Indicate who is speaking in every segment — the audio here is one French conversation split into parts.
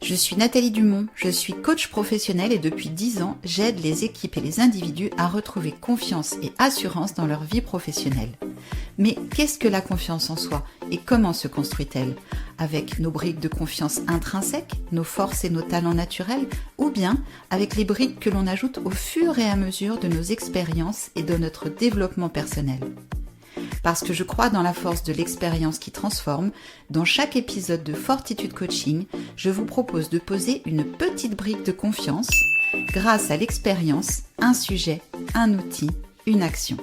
Speaker 1: Je suis Nathalie Dumont, je suis coach professionnelle et depuis 10 ans, j'aide les équipes et les individus à retrouver confiance et assurance dans leur vie professionnelle. Mais qu'est-ce que la confiance en soi et comment se construit-elle ? Avec nos briques de confiance intrinsèques, nos forces et nos talents naturels, ou bien avec les briques que l'on ajoute au fur et à mesure de nos expériences et de notre développement personnel ? Parce que je crois dans la force de l'expérience qui transforme, dans chaque épisode de Fortitude Coaching, je vous propose de poser une petite brique de confiance grâce à l'expérience, un sujet, un outil, une action.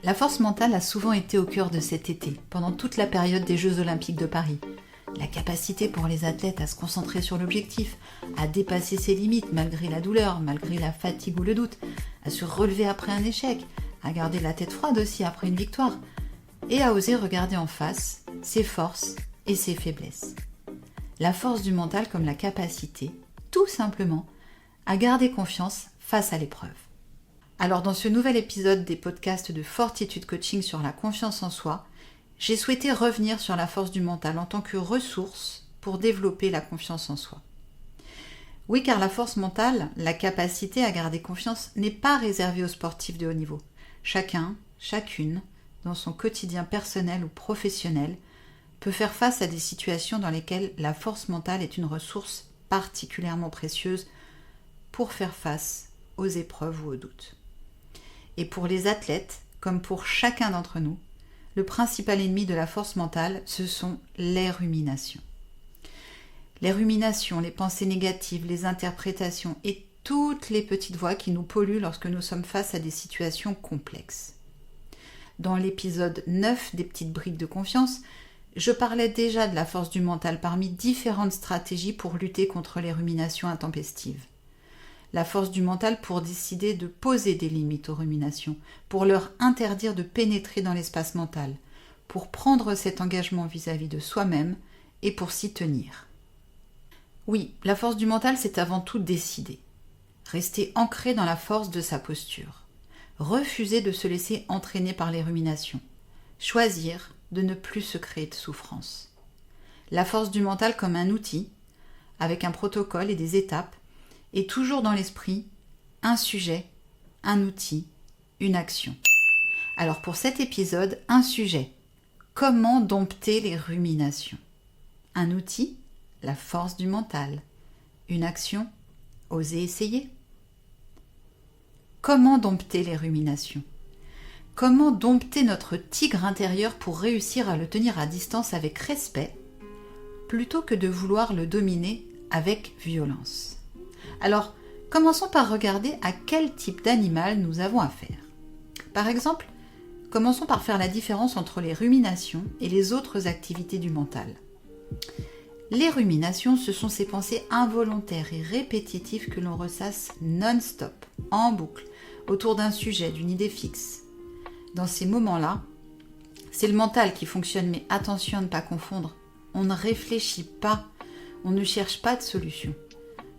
Speaker 1: La force mentale a souvent été au cœur de cet été, pendant toute la période des Jeux Olympiques de Paris. La capacité pour les athlètes à se concentrer sur l'objectif, à dépasser ses limites malgré la douleur, malgré la fatigue ou le doute, à se relever après un échec, à garder la tête froide aussi après une victoire, et à oser regarder en face ses forces et ses faiblesses. La force du mental comme la capacité, tout simplement, à garder confiance face à l'épreuve. Alors dans ce nouvel épisode des podcasts de Fortitude Coaching sur la confiance en soi, j'ai souhaité revenir sur la force du mental en tant que ressource pour développer la confiance en soi. Oui, car la force mentale, la capacité à garder confiance, n'est pas réservée aux sportifs de haut niveau. Chacun, chacune, dans son quotidien personnel ou professionnel, peut faire face à des situations dans lesquelles la force mentale est une ressource particulièrement précieuse pour faire face aux épreuves ou aux doutes. Et pour les athlètes, comme pour chacun d'entre nous, le principal ennemi de la force mentale, ce sont les ruminations. Les ruminations, les pensées négatives, les interprétations et toutes les petites voix qui nous polluent lorsque nous sommes face à des situations complexes. Dans l'épisode 9 des petites briques de confiance, je parlais déjà de la force du mental parmi différentes stratégies pour lutter contre les ruminations intempestives. La force du mental pour décider de poser des limites aux ruminations, pour leur interdire de pénétrer dans l'espace mental, pour prendre cet engagement vis-à-vis de soi-même et pour s'y tenir. Oui, la force du mental, c'est avant tout décider. Rester ancré dans la force de sa posture. Refuser de se laisser entraîner par les ruminations. Choisir de ne plus se créer de souffrance. La force du mental comme un outil, avec un protocole et des étapes, et toujours dans l'esprit, un sujet, un outil, une action. Alors pour cet épisode, un sujet. Comment dompter les ruminations ? Un outil, la force du mental. Une action, oser essayer. Comment dompter les ruminations ? Comment dompter notre tigre intérieur pour réussir à le tenir à distance avec respect, plutôt que de vouloir le dominer avec violence ? Alors, commençons par regarder à quel type d'animal nous avons affaire. Par exemple, commençons par faire la différence entre les ruminations et les autres activités du mental. Les ruminations, ce sont ces pensées involontaires et répétitives que l'on ressasse non-stop, en boucle, autour d'un sujet, d'une idée fixe. Dans ces moments-là, c'est le mental qui fonctionne, mais attention à ne pas confondre. On ne réfléchit pas, on ne cherche pas de solution.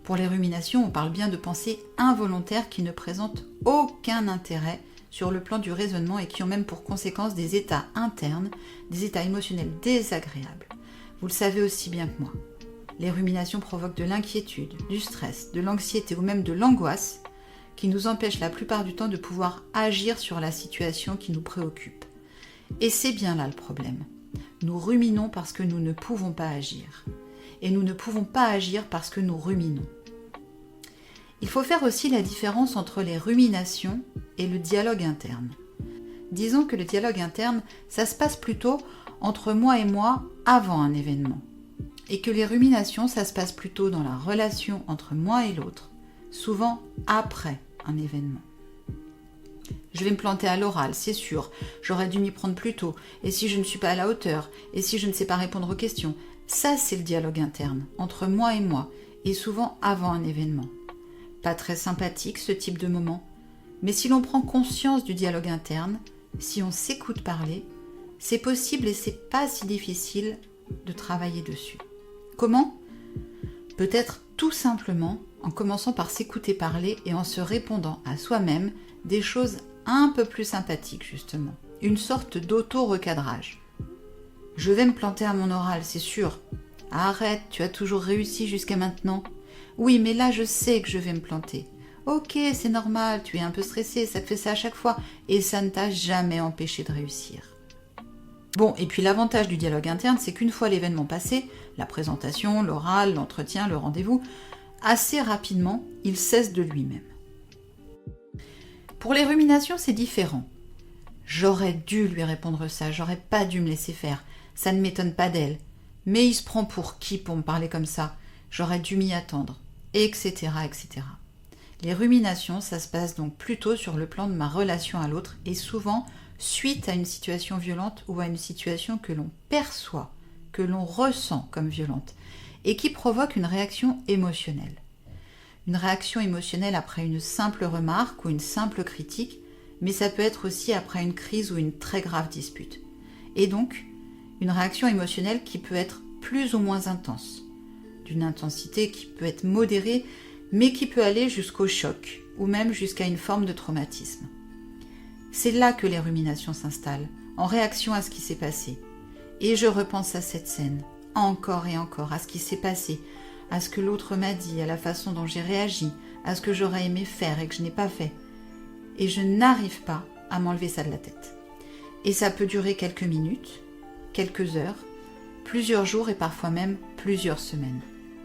Speaker 1: Pour les ruminations, on parle bien de pensées involontaires qui ne présentent aucun intérêt sur le plan du raisonnement et qui ont même pour conséquence des états internes, des états émotionnels désagréables. Vous le savez aussi bien que moi. Les ruminations provoquent de l'inquiétude, du stress, de l'anxiété ou même de l'angoisse qui nous empêchent la plupart du temps de pouvoir agir sur la situation qui nous préoccupe. Et c'est bien là le problème. Nous ruminons parce que nous ne pouvons pas agir. Et nous ne pouvons pas agir parce que nous ruminons. Il faut faire aussi la différence entre les ruminations et le dialogue interne. Disons que le dialogue interne, ça se passe plutôt entre moi et moi avant un événement. Et que les ruminations, ça se passe plutôt dans la relation entre moi et l'autre, souvent après un événement. Je vais me planter à l'oral, c'est sûr. J'aurais dû m'y prendre plus tôt. Et si je ne suis pas à la hauteur ? Et si je ne sais pas répondre aux questions ? Ça, c'est le dialogue interne, entre moi, et souvent avant un événement. Pas très sympathique, ce type de moment. Mais si l'on prend conscience du dialogue interne, si on s'écoute parler, c'est possible et c'est pas si difficile de travailler dessus. Comment ? Peut-être tout simplement en commençant par s'écouter parler et en se répondant à soi-même des choses un peu plus sympathiques justement. Une sorte d'auto-recadrage. Je vais me planter à mon oral, c'est sûr. Arrête, tu as toujours réussi jusqu'à maintenant. Oui, mais là, je sais que je vais me planter. Ok, c'est normal, tu es un peu stressé, ça te fait ça à chaque fois, et ça ne t'a jamais empêché de réussir. Bon, et puis l'avantage du dialogue interne, c'est qu'une fois l'événement passé, la présentation, l'oral, l'entretien, le rendez-vous, assez rapidement, il cesse de lui-même. Pour les ruminations, c'est différent. J'aurais dû lui répondre ça, j'aurais pas dû me laisser faire, ça ne m'étonne pas d'elle. Mais il se prend pour qui pour me parler comme ça? J'aurais dû m'y attendre, etc., etc. Les ruminations, ça se passe donc plutôt sur le plan de ma relation à l'autre et souvent suite à une situation violente ou à une situation que l'on perçoit, que l'on ressent comme violente et qui provoque une réaction émotionnelle. Une réaction émotionnelle après une simple remarque ou une simple critique, mais ça peut être aussi après une crise ou une très grave dispute. Et donc, une réaction émotionnelle qui peut être plus ou moins intense, d'une intensité qui peut être modérée, mais qui peut aller jusqu'au choc, ou même jusqu'à une forme de traumatisme. C'est là que les ruminations s'installent, en réaction à ce qui s'est passé. Et je repense à cette scène, encore et encore, à ce qui s'est passé, à ce que l'autre m'a dit, à la façon dont j'ai réagi, à ce que j'aurais aimé faire et que je n'ai pas fait. Et je n'arrive pas à m'enlever ça de la tête. Et ça peut durer quelques minutes, quelques heures, plusieurs jours et parfois même plusieurs semaines.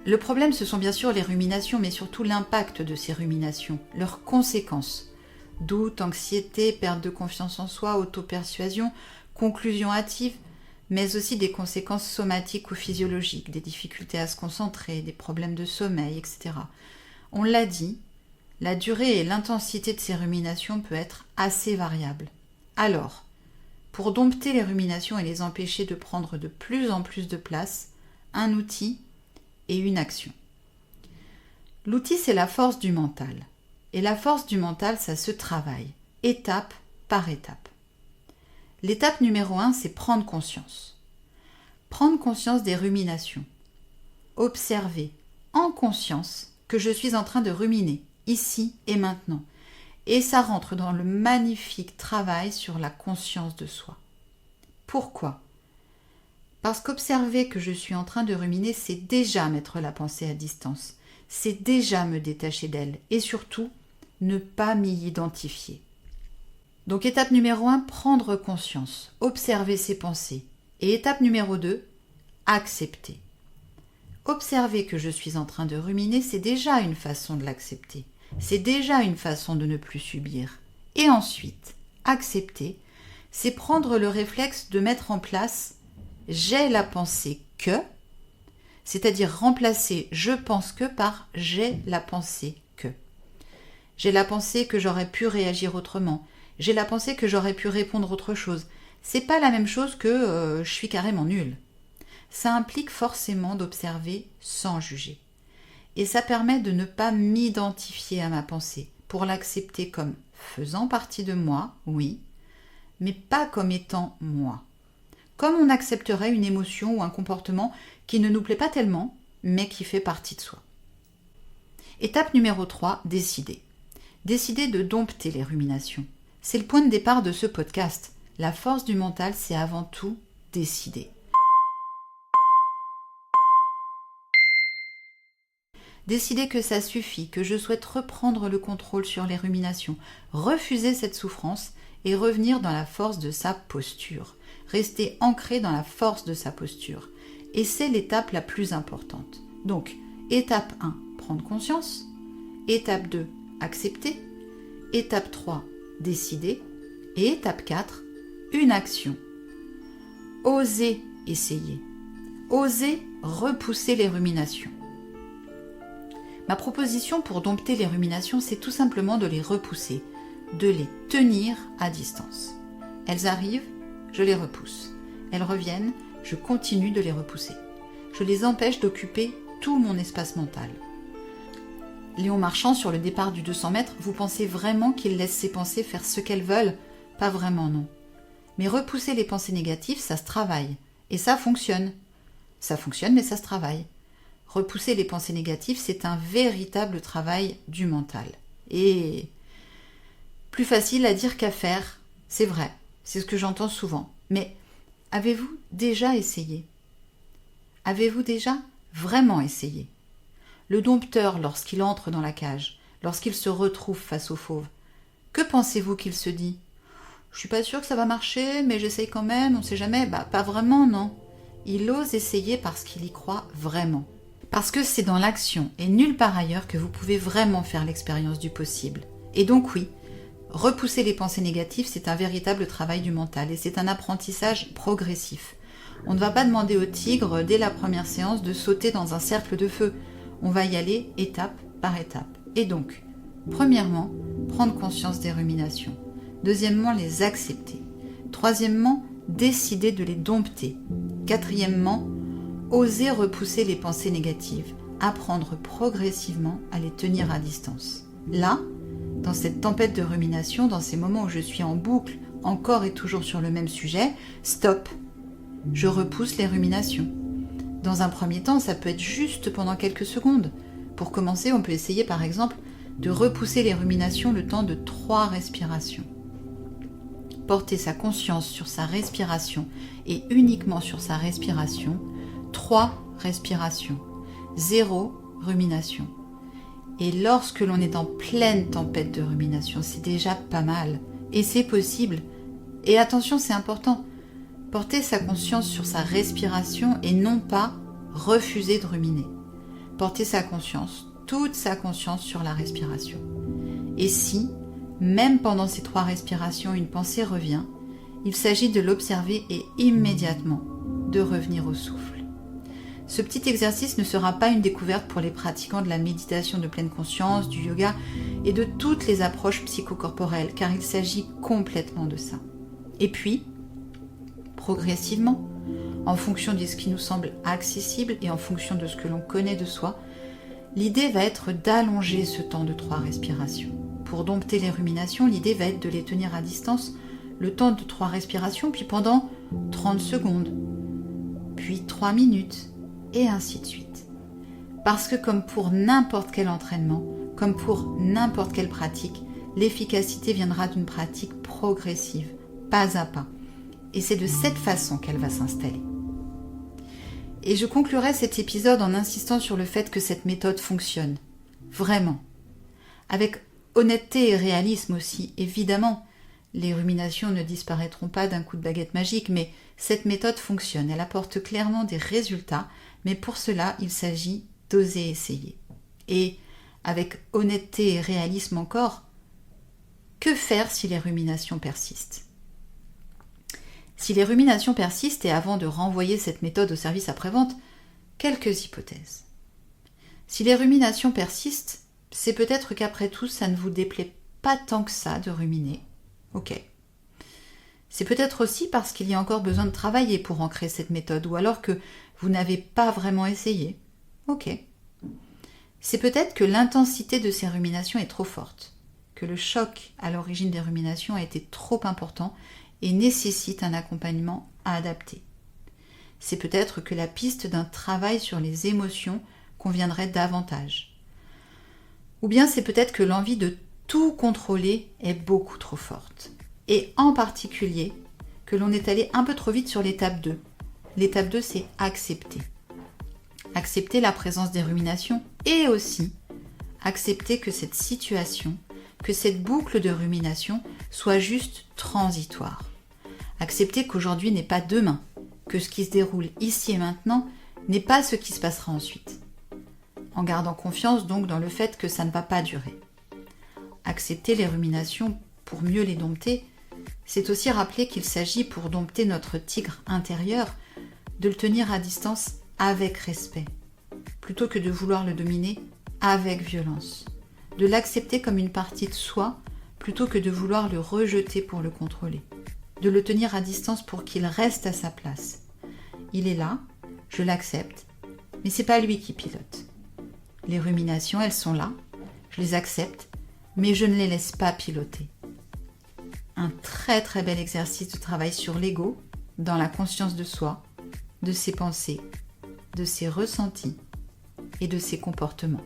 Speaker 1: Le problème, ce sont bien sûr les ruminations, mais surtout l'impact de ces ruminations, leurs conséquences. Doute, anxiété, perte de confiance en soi, auto-persuasion, conclusion hâtive, mais aussi des conséquences somatiques ou physiologiques, des difficultés à se concentrer, des problèmes de sommeil, etc. On l'a dit, la durée et l'intensité de ces ruminations peut être assez variable. Alors, pour dompter les ruminations et les empêcher de prendre de plus en plus de place, un outil et une action. L'outil, c'est la force du mental. Et la force du mental, ça se travaille, étape par étape. L'étape numéro 1, c'est prendre conscience. Prendre conscience des ruminations. Observer en conscience que je suis en train de ruminer, ici et maintenant. Et ça rentre dans le magnifique travail sur la conscience de soi. Pourquoi ? Parce qu'observer que je suis en train de ruminer, c'est déjà mettre la pensée à distance. C'est déjà me détacher d'elle. Et surtout, ne pas m'y identifier. Donc étape numéro 1, prendre conscience, observer ses pensées. Et étape numéro 2, accepter. Observer que je suis en train de ruminer, c'est déjà une façon de l'accepter. C'est déjà une façon de ne plus subir. Et ensuite, accepter, c'est prendre le réflexe de mettre en place « j'ai la pensée que », c'est-à-dire remplacer « je pense que » par « j'ai la pensée que ». J'ai la pensée que j'aurais pu réagir autrement. J'ai la pensée que j'aurais pu répondre autre chose. C'est pas la même chose que je suis carrément nulle. Ça implique forcément d'observer sans juger. Et ça permet de ne pas m'identifier à ma pensée, pour l'accepter comme faisant partie de moi, oui, mais pas comme étant moi. Comme on accepterait une émotion ou un comportement qui ne nous plaît pas tellement, mais qui fait partie de soi. Étape numéro 3, décider. Décider de dompter les ruminations. C'est le point de départ de ce podcast. La force du mental, c'est avant tout décider. Décider que ça suffit, que je souhaite reprendre le contrôle sur les ruminations, refuser cette souffrance et revenir dans la force de sa posture. Rester ancré dans la force de sa posture. Et c'est l'étape la plus importante. Donc, étape 1, prendre conscience. Étape 2, accepter. Étape 3, décider. Et étape 4, une action. Oser essayer. Oser repousser les ruminations. Ma proposition pour dompter les ruminations, c'est tout simplement de les repousser, de les tenir à distance. Elles arrivent, je les repousse. Elles reviennent, je continue de les repousser. Je les empêche d'occuper tout mon espace mental. Léon Marchand, sur le départ du 200 mètres, vous pensez vraiment qu'il laisse ses pensées faire ce qu'elles veulent ? Pas vraiment, non. Mais repousser les pensées négatives, ça se travaille. Et ça fonctionne. Ça fonctionne, mais ça se travaille. Repousser les pensées négatives, c'est un véritable travail du mental. Et plus facile à dire qu'à faire, c'est vrai, c'est ce que j'entends souvent. Mais Avez-vous déjà essayé? Avez-vous déjà vraiment essayé? Le dompteur, lorsqu'il entre dans la cage, lorsqu'il se retrouve face au fauve, que pensez-vous qu'il se dit? Je suis pas sûre que ça va marcher, mais j'essaye quand même, on sait jamais. Pas vraiment, non. Il ose essayer parce qu'il y croit vraiment. Parce que c'est dans l'action et nulle part ailleurs que vous pouvez vraiment faire l'expérience du possible. Et donc oui, repousser les pensées négatives, c'est un véritable travail du mental et c'est un apprentissage progressif. On ne va pas demander au tigre, dès la première séance, de sauter dans un cercle de feu. On va y aller étape par étape. Et donc, premièrement, prendre conscience des ruminations. Deuxièmement, les accepter. Troisièmement, décider de les dompter. Quatrièmement, oser repousser les pensées négatives. Apprendre progressivement à les tenir à distance. Là, dans cette tempête de rumination, dans ces moments où je suis en boucle, encore et toujours sur le même sujet, stop. Je repousse les ruminations. Dans un premier temps, ça peut être juste pendant quelques secondes. Pour commencer, on peut essayer par exemple de repousser les ruminations le temps de 3 respirations. Porter sa conscience sur sa respiration et uniquement sur sa respiration, 3 respirations, 0 rumination. Et lorsque l'on est en pleine tempête de rumination, c'est déjà pas mal. Et c'est possible. Et attention, c'est important. Porter sa conscience sur sa respiration et non pas refuser de ruminer. Porter sa conscience, toute sa conscience sur la respiration. Et si, même pendant ces 3 respirations, une pensée revient, il s'agit de l'observer et immédiatement de revenir au souffle. Ce petit exercice ne sera pas une découverte pour les pratiquants de la méditation de pleine conscience, du yoga et de toutes les approches psychocorporelles, car il s'agit complètement de ça. Et puis, progressivement, en fonction de ce qui nous semble accessible et en fonction de ce que l'on connaît de soi, l'idée va être d'allonger ce temps de 3 respirations. Pour dompter les ruminations, l'idée va être de les tenir à distance le temps de 3 respirations, puis pendant 30 secondes, puis 3 minutes, et ainsi de suite. Parce que comme pour n'importe quel entraînement, comme pour n'importe quelle pratique, l'efficacité viendra d'une pratique progressive, pas à pas. Et c'est de cette façon qu'elle va s'installer. Et je conclurai cet épisode en insistant sur le fait que cette méthode fonctionne. Vraiment. Avec honnêteté et réalisme aussi, évidemment. Les ruminations ne disparaîtront pas d'un coup de baguette magique, mais cette méthode fonctionne. Elle apporte clairement des résultats, mais pour cela, il s'agit d'oser essayer. Et avec honnêteté et réalisme encore, que faire si les ruminations persistent ? Si les ruminations persistent et avant de renvoyer cette méthode au service après-vente, quelques hypothèses. Si les ruminations persistent, c'est peut-être qu'après tout, ça ne vous déplaît pas tant que ça de ruminer. Ok. C'est peut-être aussi parce qu'il y a encore besoin de travailler pour ancrer cette méthode, ou alors que vous n'avez pas vraiment essayé. Ok. C'est peut-être que l'intensité de ces ruminations est trop forte, que le choc à l'origine des ruminations a été trop important et nécessite un accompagnement adapté. C'est peut-être que la piste d'un travail sur les émotions conviendrait davantage. Ou bien c'est peut-être que l'envie de tout contrôler est beaucoup trop forte. Et en particulier, que l'on est allé un peu trop vite sur l'étape 2. L'étape 2, c'est accepter. Accepter la présence des ruminations et aussi accepter que cette situation, que cette boucle de rumination soit juste transitoire. Accepter qu'aujourd'hui n'est pas demain, que ce qui se déroule ici et maintenant n'est pas ce qui se passera ensuite. En gardant confiance donc dans le fait que ça ne va pas durer. Accepter les ruminations pour mieux les dompter, c'est aussi rappeler qu'il s'agit pour dompter notre tigre intérieur de le tenir à distance avec respect, plutôt que de vouloir le dominer avec violence, de l'accepter comme une partie de soi plutôt que de vouloir le rejeter pour le contrôler, de le tenir à distance pour qu'il reste à sa place. Il est là, je l'accepte, mais c'est pas lui qui pilote. Les ruminations, elles sont là, je les accepte, mais je ne les laisse pas piloter. Un très très bel exercice de travail sur l'ego, dans la conscience de soi, de ses pensées, de ses ressentis et de ses comportements.